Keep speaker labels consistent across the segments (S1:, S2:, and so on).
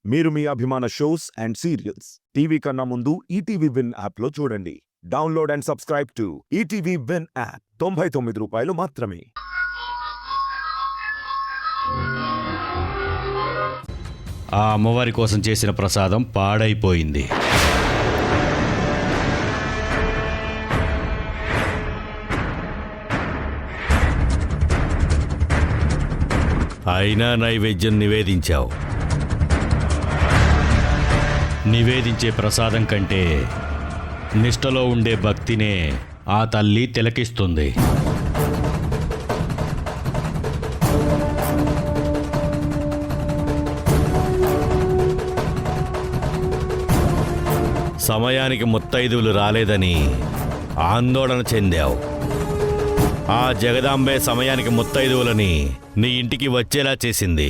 S1: మీరు మీ అభిమాన shows and serials TV కన్నా ముందు ఈటీవీ విన్ యాప్లో చూడండి. Download and subscribe to ETV win app. 99 రూపాయలు మాత్రమే.
S2: ఆ అమ్మవారి కోసం చేసిన ప్రసాదం పాడైపోయింది. అయినా నైవేద్యం నివేదించావు. నివేదించే ప్రసాదం కంటే నిష్టలో ఉండే భక్తినే ఆ తల్లి తిలకిస్తుంది. సమయానికి ముత్తైదువులు రాలేదని ఆందోళన చెందావు. ఆ జగదాంబే సమయానికి ముత్తైదువులని నీ ఇంటికి వచ్చేలా చేసింది.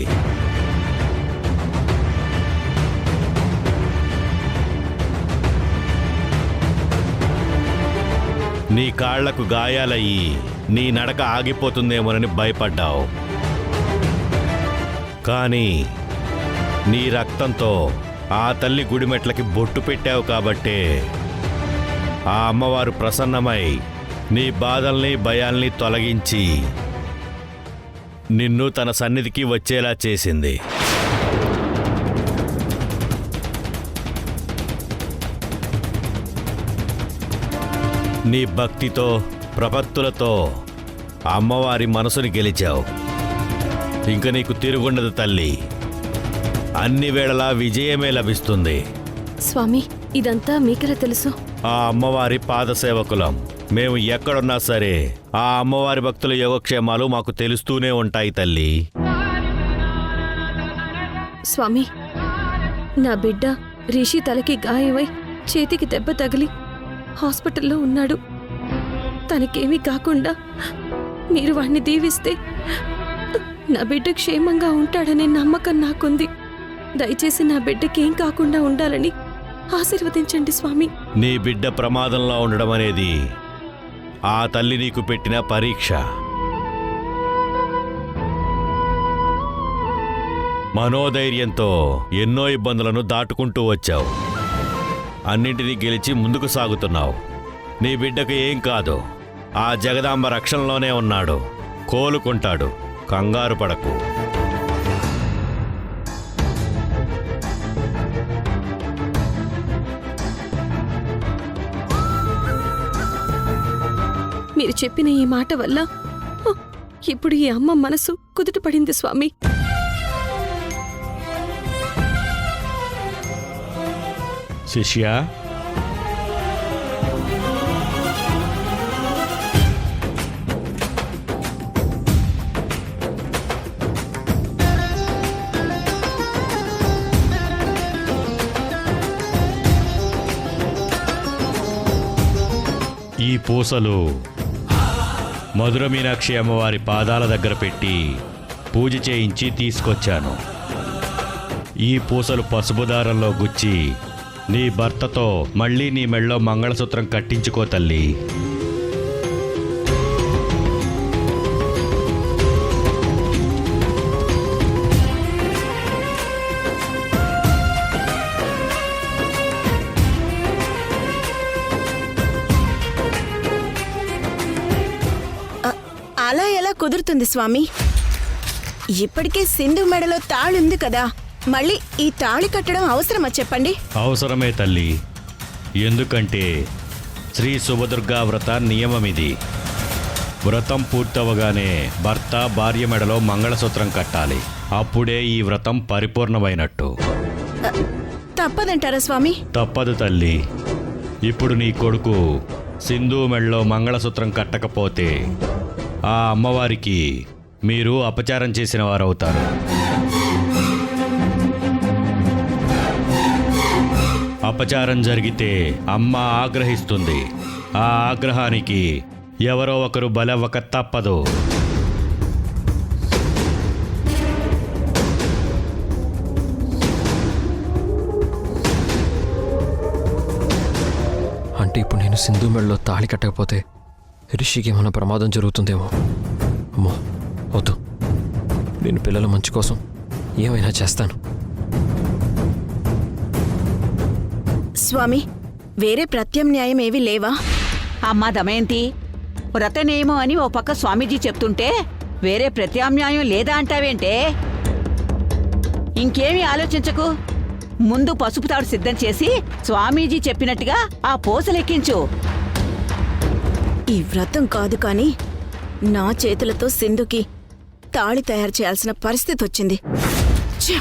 S2: నీ కాళ్లకు గాయాలయ్యి నీ నడక ఆగిపోతుందేమోనని భయపడ్డావు. కానీ నీ రక్తంతో ఆ తల్లి గుడిమెట్లకి బొట్టు పెట్టావు కాబట్టే ఆ అమ్మవారు ప్రసన్నమై నీ బాధల్ని భయాల్ని తొలగించి నిన్ను తన సన్నిధికి వచ్చేలా చేసింది. నీ భక్తితో ప్రపత్తులతో అమ్మవారి మనసుని గెలిచావు. ఇంక నీకు తిరుగుండదు తల్లి. అన్ని వేళలా విజయమే లభిస్తుంది.
S3: స్వామి, ఇదంతా మీకెలా తెలుసు?
S2: ఆ అమ్మవారి పాదసేవకులం. మేము ఎక్కడున్నా సరే ఆ అమ్మవారి భక్తుల యోగక్షేమాలు మాకు తెలుస్తూనే ఉంటాయి తల్లి.
S3: స్వామి, నా బిడ్డ రిషి తలకి గాయమై చేతికి దెబ్బ తగిలి హాస్పిటల్లో ఉన్నాడు. తనకేమీ కాకుండా మీరు వాణ్ణి దీవిస్తే నా బిడ్డ క్షేమంగా ఉంటాడనే నమ్మకం నాకుంది. దయచేసి నా బిడ్డకేం కాకుండా ఉండాలని ఆశీర్వదించండి స్వామి.
S2: నీ బిడ్డ ప్రమాదంలో ఉండడం అనేది ఆ తల్లి నీకు పెట్టిన పరీక్ష. మనోధైర్యంతో ఎన్నో ఇబ్బందులను దాటుకుంటూ వచ్చావు. అన్నింటినీ గెలిచి ముందుకు సాగుతున్నావు. నీ బిడ్డకు ఏం కాదు. ఆ జగదాంబ రక్షణలోనే ఉన్నాడు. కోలుకుంటాడు. కంగారు పడకు.
S3: మీరు చెప్పిన ఈ మాట వల్ల ఇప్పుడు ఈ అమ్మ మనసు కుదుటపడింది స్వామి.
S2: శిష్య, ఈ పూసలు మధుర మీనాక్షి అమ్మవారి పాదాల దగ్గర పెట్టి పూజ చేయించి తీసుకొచ్చాను. ఈ పూసలు పసుపు దారంలో గుచ్చి నీ భర్తతో మళ్ళీ నీ మెళ్ళో మంగళసూత్రం కట్టించుకో తల్లి.
S4: అలా ఎలా కుదురుతుంది స్వామి? ఇప్పటికే సింధు మెడలో తాళుంది కదా, మళ్ళీ ఈ తాళి కట్టడం అవసరమా చెప్పండి?
S2: అవసరమే తల్లి. ఎందుకంటే శ్రీ సుభదుర్గా వ్రత నియమమిది. వ్రతం పూర్తవగానే భర్త భార్య మెడలో మంగళసూత్రం కట్టాలి. అప్పుడే ఈ వ్రతం పరిపూర్ణమైనట్టు.
S4: తప్పదంటారా స్వామి?
S2: తప్పదు తల్లి. ఇప్పుడు నీ కొడుకు సింధు మెడలో మంగళసూత్రం కట్టకపోతే ఆ అమ్మవారికి మీరు అపచారం చేసిన వారవుతారు. అపచారం జరిగితే అమ్మ ఆగ్రహిస్తుంది. ఆ ఆగ్రహానికి ఎవరో ఒకరు బలవ్వక తప్పదు.
S5: అంటే ఇప్పుడు నేను సింధు మెడలో తాళి కట్టకపోతే రిషికి ఏమైనా ప్రమాదం జరుగుతుందేమో. అమ్మో వద్దు, నేను పిల్లల మంచి కోసం ఏమైనా చేస్తాను.
S4: స్వామి, వేరే ప్రత్యామ్నాయం ఏవీ లేవా?
S6: అమ్మా దమయంతి, వ్రత నియమం అని ఓ పక్క స్వామీజీ చెప్తుంటే వేరే ప్రత్యామ్నాయం లేదా అంటావేంటే? ఇంకేమీ ఆలోచించకు. ముందు పసుపు తాడు సిద్ధం చేసి స్వామీజీ చెప్పినట్టుగా ఆ పూసలెక్కించు.
S4: ఈ వ్రతం కాదు కాని నా చేతులతో సింధుకి తాళి తయారు చేయాల్సిన పరిస్థితి వచ్చింది. ఛ!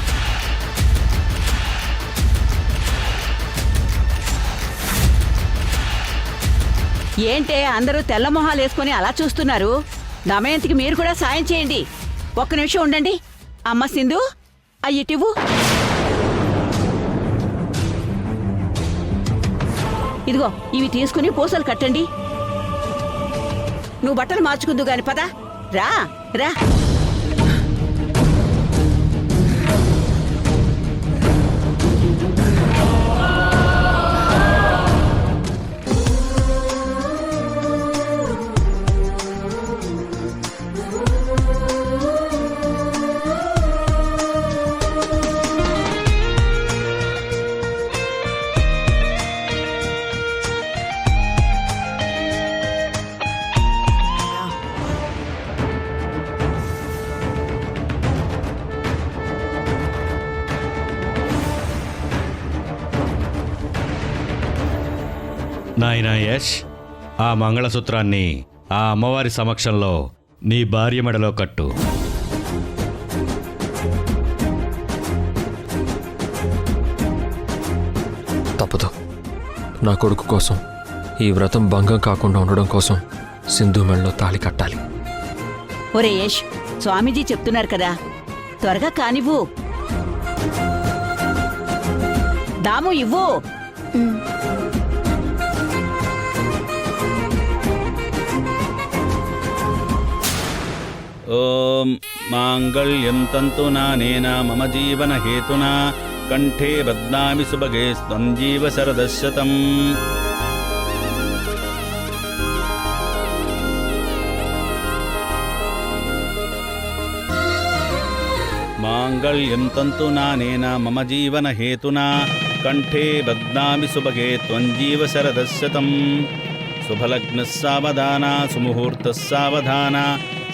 S6: ఏంటే అందరూ తెల్ల మొహాలేసుకుని అలా చూస్తున్నారు? దమయంతికి మీరు కూడా సాయం చేయండి. ఒక్క నిమిషం ఉండండి. అమ్మ సింధు, అయ్యిటివ్వు. ఇదిగో ఇవి తీసుకుని పూసలు కట్టండి. నువ్వు బట్టలు మార్చుకుందు గాని పద. రా రా.
S2: నాయనా యష్, ఆ మంగళసూత్రాన్ని ఆ అమ్మవారి సమక్షంలో నీ భార్య మెడలో కట్టు.
S5: తప్పదు. నా కొడుకు కోసం, ఈ వ్రతం భంగం కాకుండా ఉండడం కోసం సింధు మెడలో తాళి కట్టాలి.
S6: ఒరే యష్, స్వామీజీ చెప్తున్నారు కదా, త్వరగా కానివ్వు. దాము ఇవ్వు.
S7: ఓం మాంగళ్యం తంతునానేన మమ జీవన హేతునా కంఠే బధ్నామి సుభగే స్వం జీవ శరదశతం. మాంగళ్యం తంతునానేన మమ జీవన హేతునా కంఠే బధ్నామి సుభగే త్వం జీవ శరదశతం. శుభలగ్నః సావధాన సుముహూర్తః సావధాన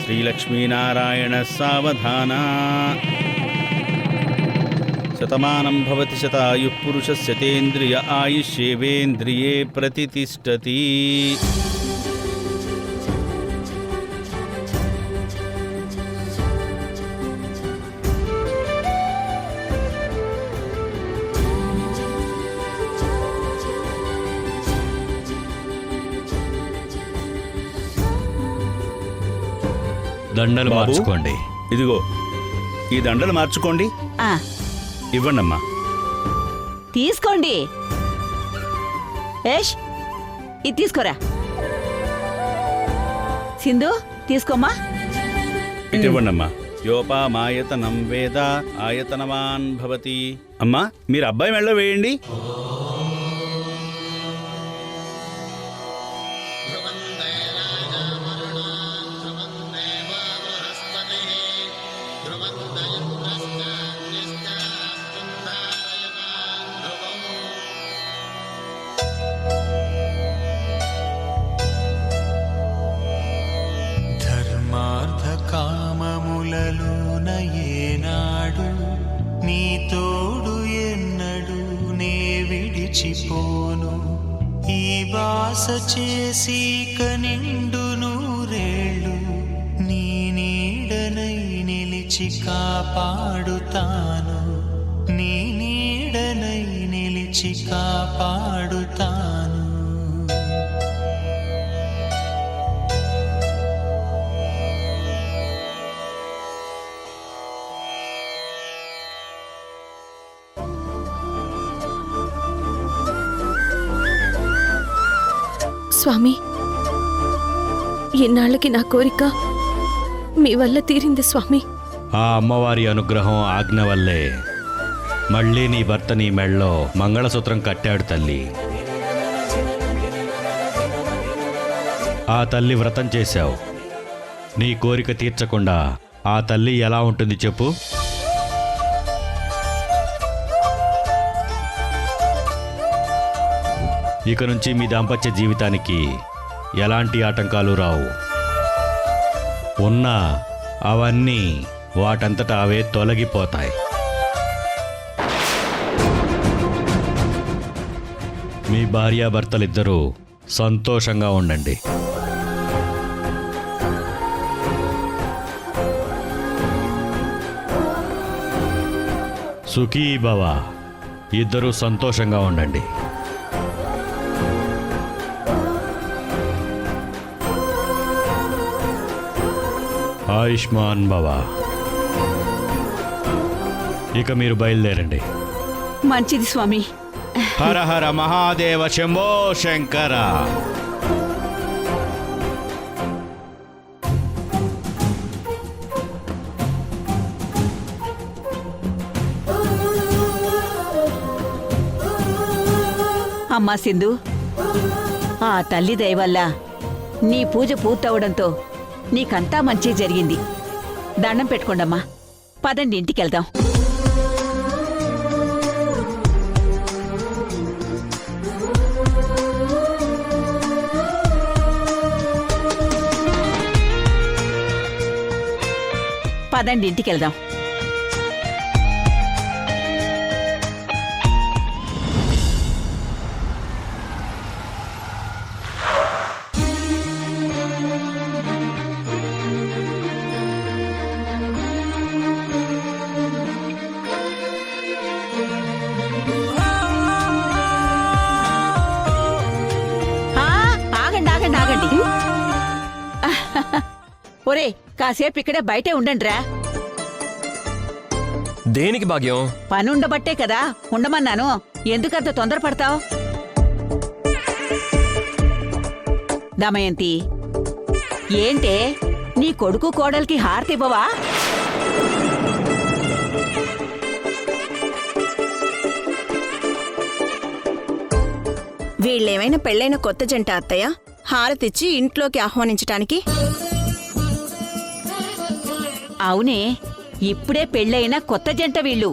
S7: శ్రీలక్ష్మీనారాయణ సావధాన. శతమానం భవతి శతాయుః పురుషస్య తేంద్రియ ఆయుష్యేవేంద్రియే ప్రతితిష్టతి.
S2: దండలు
S7: బాబు,
S2: మార్చుకోండి.
S7: ఇదిగో ఈ దండలు మార్చుకోండి.
S6: ఆ,
S7: ఇవ్వండమ్మా.
S6: తీసుకోండి. యష్, ఇది తీసుకోరా. సింధు, తీసుకోమ్మా.
S7: ఇటు ఇవ్వండమ్మా. యోపామాయతనం వేద ఆయతనవాన్ భవతి. అమ్మా, మీరు అబ్బాయి మెళ్ళో వేయండి.
S8: కామములలోన ఏనాడు నీ తోడు ఎన్నడు నే విడిచిపోను. ఈ బాస చేసి కనిండు నూరేళ్ళు నీ నీడనై నిలిచి కాపాడుతాను. నీ నీడనై నిలిచి కాపాడుతాను.
S3: స్వామి, ఇన్నాళ్ళకి నా కోరిక మీ వల్ల తీరింది స్వామి.
S2: ఆ అమ్మవారి అనుగ్రహం ఆజ్ఞ వల్లే మళ్ళీ నీ భర్త నీ మెళ్ళలో మంగళసూత్రం కట్టాడు తల్లి. ఆ తల్లి వ్రతం చేశావు. నీ కోరిక తీర్చకుండా ఆ తల్లి ఎలా ఉంటుంది చెప్పు? ఇక నుంచి మీ దాంపత్య జీవితానికి ఎలాంటి ఆటంకాలు రావు. ఉన్నా అవన్నీ వాటంతటా అవే తొలగిపోతాయి. మీ భార్యాభర్తలిద్దరూ సంతోషంగా ఉండండి. సుఖీ భవ. ఇద్దరూ సంతోషంగా ఉండండి. ఆయుష్మాన్ భవ. ఇక మీరు బయలుదేరండి.
S6: మంచిది స్వామి.
S2: హర హర మహాదేవ శంభో శంకర.
S6: అమ్మా సింధు, ఆ తల్లి దయ వల్ల నీ పూజ పూర్తవడంతో నీకంతా మంచి జరిగింది. దండం పెట్టుకోండమ్మా. పదండి, ఇంటికెళ్దాం. పదండి, ఇంటికెళ్దాం. ఒరే, కాసేపు ఇక్కడే బయటే ఉండండిరా.
S5: దేనికి భాగ్యం?
S6: పనుండబట్టే కదా ఉండమన్నాను. ఎందుకంత తొందరపడతావు? దమయంతి, ఏంటే నీ కొడుకు కోడలికి హారతివ్వవా?
S4: వీళ్ళేమైనా పెళ్ళైన కొత్త జంట అత్తయ్య? హారతిచ్చి ఇంట్లోకి ఆహ్వానించటానికి?
S6: అవునే, ఇప్పుడే పెళ్ళైన కొత్త జంట వీళ్ళు.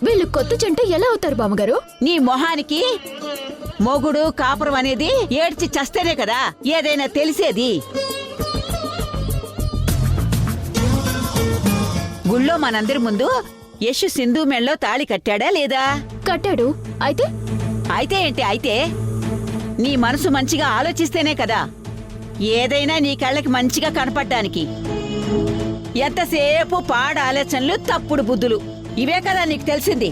S3: వీళ్ళు కొత్త జంట ఎలా అవుతారు బామ్మగారు?
S6: నీ మొహానికి మొగుడు కాపురం అనేది ఏడ్చి చస్తేనే కదా ఏదైనా తెలిసేది. గుళ్ళో మనందరి ముందు యశ్ సింధు మెళ్ళలో తాళి కట్టాడా లేదా?
S3: కట్టాడు. అయితే
S6: అయితే ఏంటి? అయితే నీ మనసు మంచిగా ఆలోచిస్తేనే కదా ఏదైనా నీ కళ్ళకి మంచిగా కనపడ్డానికి. ఎంతసేపు పాడ ఆలోచనలు, తప్పుడు బుద్ధులు, ఇవే కదా నీకు తెలిసింది.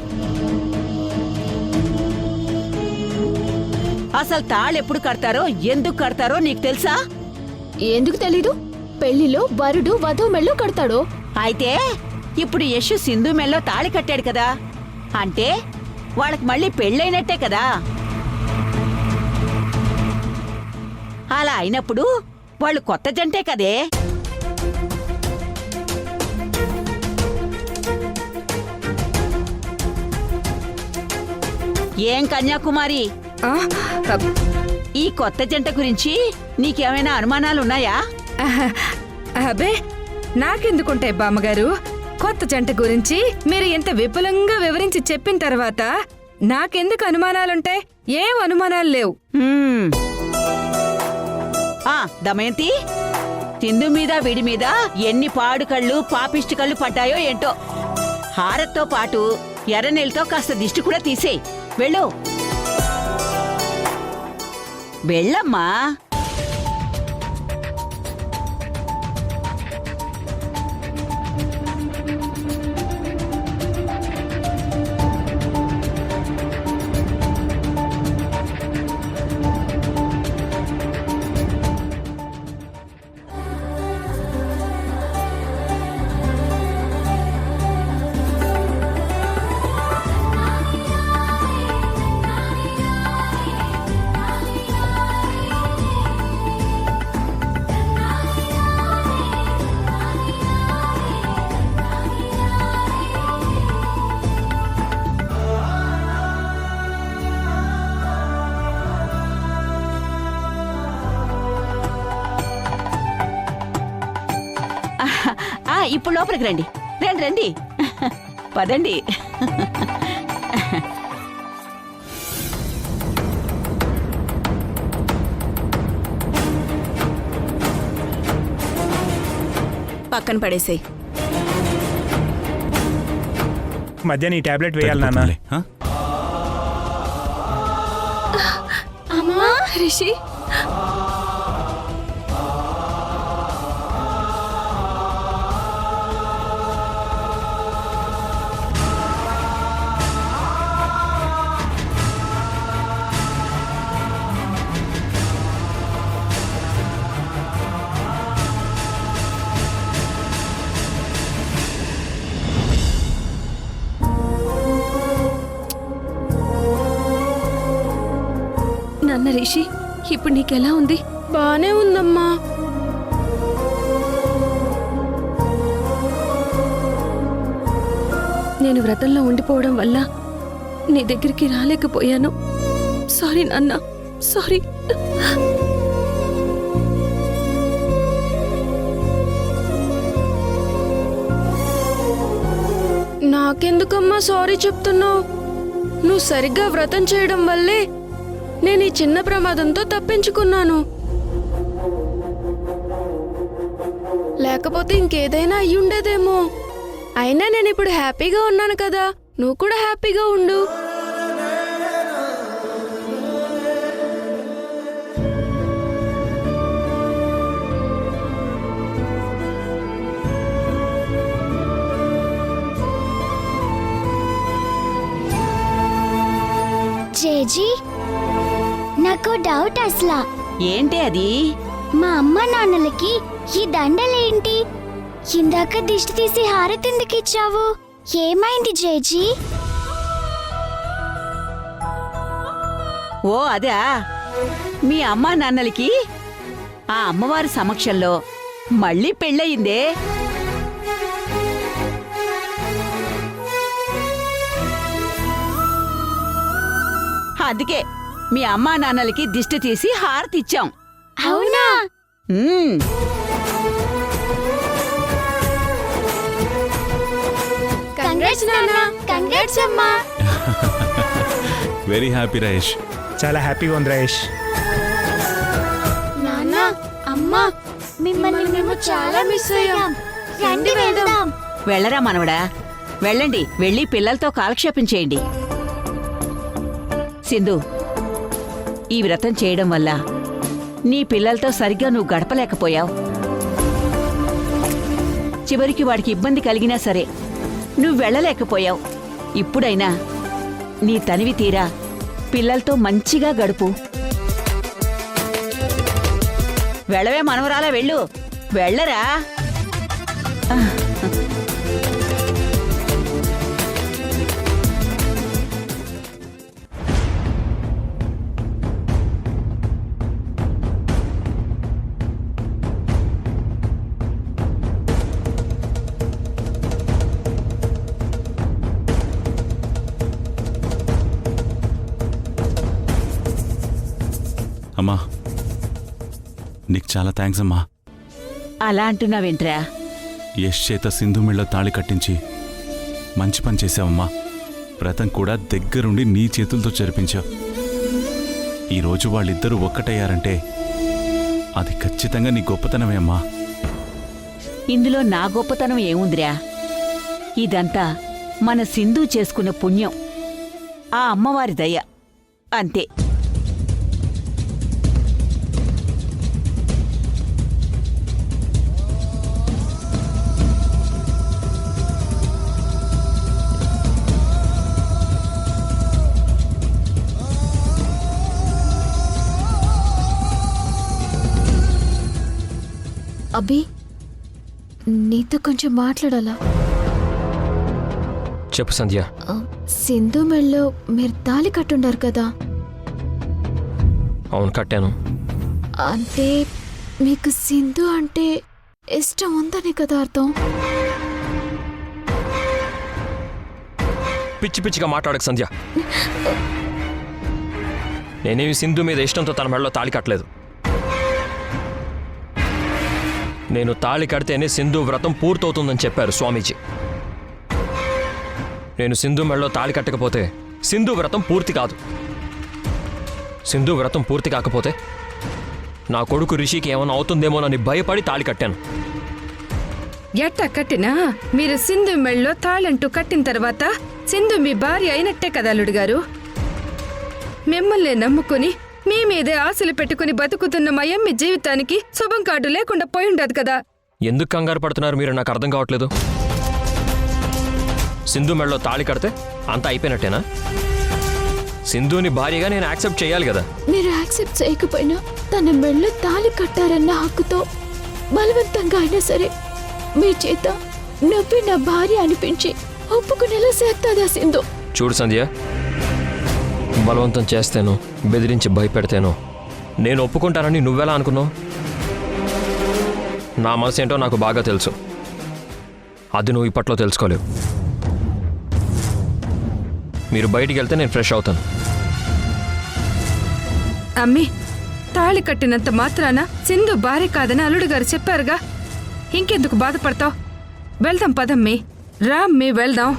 S6: అసలు తాళెప్పుడు కడతారో, ఎందుకు కడతారో నీకు తెలుసా?
S3: ఎందుకు తెలీదు? పెళ్లిలో వరుడు వధువు మెళ్ళో కడతాడు.
S6: అయితే ఇప్పుడు యశ్ సింధు మెళ్ళో తాళి కట్టాడు కదా, అంటే వాళ్ళకి మళ్ళీ పెళ్ళైనట్టే కదా. అలా అయినప్పుడు వాళ్ళు కొత్త జంటే కదే. ఏం కన్యాకుమారి, ఈ కొత్త జంట గురించి నీకేమైనా అనుమానాలున్నాయా?
S9: అబే, నాకెందుకుంటాయి బామ్మగారు? కొత్త జంట గురించి మీరు ఇంత విపులంగా వివరించి చెప్పిన తర్వాత నాకెందుకు అనుమానాలుంటాయి? ఏం అనుమానాలు లేవు.
S6: దమయంతి, సింధు మీద వీడి మీద ఎన్ని పాడుకళ్ళు, పాపిష్టి కళ్ళు పడ్డాయో ఏంటో. హారత్తో పాటు ఎర్రనీళ్ళతో కాస్త దిష్టి కూడా తీసేయ్. వెళ్ళు, వెళ్ళమ్మా. ఇప్పుడు లోపలికి రండి, రండి రండి, పదండి.
S4: పక్కన పడేసేయ్.
S10: మధ్యాహ్నం ఈ టాబ్లెట్ వేయాలి నాన్న.
S7: తగ్గిపోతుందిలే, ఆ?
S3: అమ్మా రిషి, నాన్న రిషి, ఇప్పుడు నీకెలా ఉంది?
S4: బానే ఉందమ్మా.
S3: నేను వ్రతంలో ఉండిపోవడం వల్ల నీ దగ్గరికి రాలేకపోయాను. సారీ నాన్న, సారీ.
S11: నాకెందుకమ్మా సారీ చెప్తున్నావు? నువ్వు సరిగ్గా వ్రతం చేయడం వల్లే నేను ఈ చిన్న ప్రమాదంతో తప్పించుకున్నాను. లేకపోతే ఇంకేదైనా అయ్యుండేదేమో. అయినా నేను ఇప్పుడు హ్యాపీగా ఉన్నాను కదా, నువ్వు కూడా హ్యాపీగా ఉండు.
S12: జేజీ, నాకు డౌట్ అసలా.
S6: ఏంటి అది?
S12: మా అమ్మ నాన్నలకి ఈ దండలేంటి? ఇందాక దిష్టి తీసి హారతి ఎందుకు ఇచ్చావు? ఏమైంది జేజీ?
S6: ఓ అదా, మీ అమ్మా నాన్నలకి ఆ అమ్మవారి సమక్షంలో మళ్ళీ పెళ్ళయిందే. అందుకే మీ అమ్మా నాన్నలకి దిష్టి తీసి హారతి ఇచ్చాం.
S12: అవునా?
S6: ఉమ్.
S12: కంగ్రాట్స్ నాన్న, కంగ్రాట్స్ అమ్మా.
S7: వెరీ హ్యాపీ రయేష్.
S10: చాలా హ్యాపీగా ఉంది రాయేష్.
S12: నాన్న, అమ్మా, మిమ్మల్ని మేము చాలా మిస్ అయ్యాం. రండి వెళ్దాం.
S6: వెళ్ళరా మనవడా, వెళ్ళండి. వెళ్ళి పిల్లలతో కాలక్షేపం చేయండి. సింధు, ఈ వ్రతం చేయడం వల్ల నీ పిల్లలతో సరిగ్గా నువ్వు గడపలేకపోయావు. చివరికి వాడికి ఇబ్బంది కలిగినా సరే నువ్వు వెళ్ళలేకపోయావు. ఇప్పుడైనా నీ తనివి తీరా పిల్లలతో మంచిగా గడుపు. వెళ్ళవే మనవరాలా, వెళ్ళు. వెళ్ళరా.
S7: అమ్మా, నీకు చాలా థ్యాంక్స్ అమ్మా.
S6: అలా అంటున్నావేంట్రా?
S7: యశ్ చేత సింధు మెళ్ళో తాళి కట్టించి మంచి పని చేసావమ్మా. వ్రతం కూడా దగ్గరుండి నీ చేతులతో జరిపించావు. ఈరోజు వాళ్ళిద్దరూ ఒక్కటయ్యారంటే అది ఖచ్చితంగా నీ గొప్పతనమే అమ్మా.
S6: ఇందులో నా గొప్పతనం ఏముందిరా? ఇదంతా మన సింధు చేసుకున్న పుణ్యం, ఆ అమ్మవారి దయ, అంతే.
S12: అబ్బి, నీతో కొంచెం మాట్లాడాలా?
S5: చెప్పు సంధ్య.
S12: సింధు మెళ్ళో మీరు తాళి కట్టుండారు కదా?
S5: అవును, కట్టాను.
S12: అంటే మీకు సింధు అంటే ఇష్టం ఉందని కదా అర్థం?
S5: పిచ్చి పిచ్చిగా మాట్లాడక సంధ్య. నేనేమి సింధు మీద ఇష్టంతో తన మెడలో తాళి కట్టలేదు. నేను తాళి కడితేనే సింధు వ్రతం పూర్తవుతుందని చెప్పారు స్వామీజీ. నేను సింధు మెడలో తాళి కట్టకపోతే సింధు వ్రతం పూర్తి కాదు. సింధు వ్రతం పూర్తి కాకపోతే నా కొడుకు రిషికి ఏమైనా అవుతుందేమోనని భయపడి తాళి కట్టాను.
S9: ఎట్టా కట్టినా మీరు సింధు మెళ్ళలో తాళంటూ కట్టిన తర్వాత సింధు మీ భార్య అయినట్టే కదా అల్లుడు గారు. మిమ్మల్ని నమ్ముకుని మీ మీదే ఆశలు పెట్టుకుని బతుకుతున్న మా యమ్మి జీవితానికి శుభం కార్డు లేకుండా పోయి ఉండదు కదా.
S5: ఎందుకు కంగారు పడుతున్నారు మీరు? నాకు అర్థం కావట్లేదు. సింధు మెళ్ళలో తాళి కడితే అంతా అయిపోయినట్టేనా? సింధుని భార్యగా నేను యాక్సెప్ట్ చేయాలి కదా.
S11: మీరు యాక్సెప్ట్ చేయకపోయినా తన మెళ్ళో తాళి కట్టారన్న హక్కుతో బలవంతంగా అయినా సరే మీ చేత నవ్వి నా భార్య అనిపించి ఒప్పుకునేలా చేస్తాదా సింధు?
S5: చూడు సంధ్య, బలవంతం చేస్తేనో బెదిరించి భయపెడితేనో నేను ఒప్పుకుంటానని నువ్వెలా అనుకున్నావు? నా మనసు ఏంటో నాకు బాగా తెలుసు. అది నువ్వు ఇప్పట్లో తెలుసుకోలేవు. మీరు బయటికి వెళ్తే నేను ఫ్రెష్ అవుతాను.
S9: అమ్మి, తాళి కట్టినంత మాత్రాన సింధు భార్య కాదని అల్లుడు గారు చెప్పారుగా. ఇంకెందుకు బాధపడతావు? వెళ్దాం పదమ్మి. రా అమ్మి, వెళ్దాం.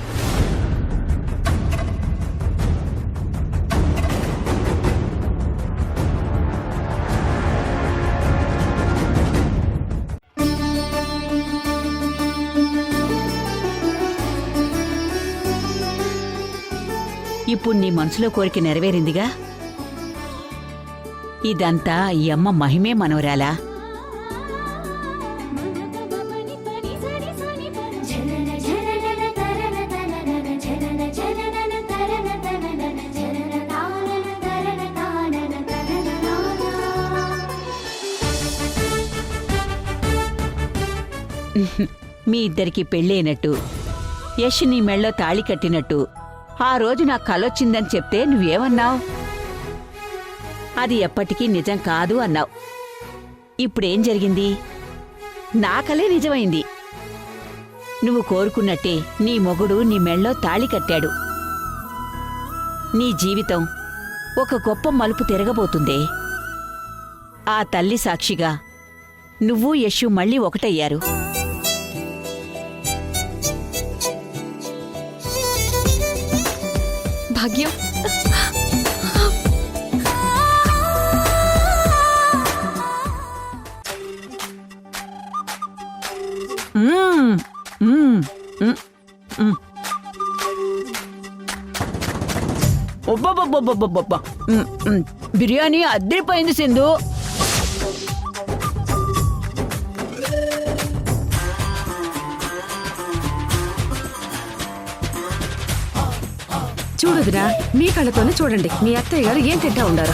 S6: ఇప్పుడు నీ మనసులో కోరిక నెరవేరిందిగా. ఇదంతా ఈ అమ్మ మహిమే మనవరాలా. మీ ఇద్దరికి పెళ్ళైనట్టు, యశ్ నీ మెళ్ళో తాళి కట్టినట్టు ఆ రోజు నాకు కలొచ్చిందని చెప్తే నువ్వేమన్నావు? అది ఎప్పటికీ నిజం కాదు అన్నావు. ఇప్పుడేం జరిగింది? నా కలే నిజమైంది. నువ్వు కోరుకున్నట్టే నీ మొగుడు నీ మెళ్ళో తాళి కట్టాడు. నీ జీవితం ఒక గొప్ప మలుపు తిరగబోతుందే. ఆ తల్లి సాక్షిగా నువ్వు యశు మళ్ళీ ఒకటయ్యారు.
S11: భాగ్యం,
S6: బిర్యానీ అద్దరిపోయింది సింధు.
S9: చూడదురా, మీ కళ్ళతోనే చూడండి మీ అత్తయ్య గారు ఏం తింటా ఉండారు.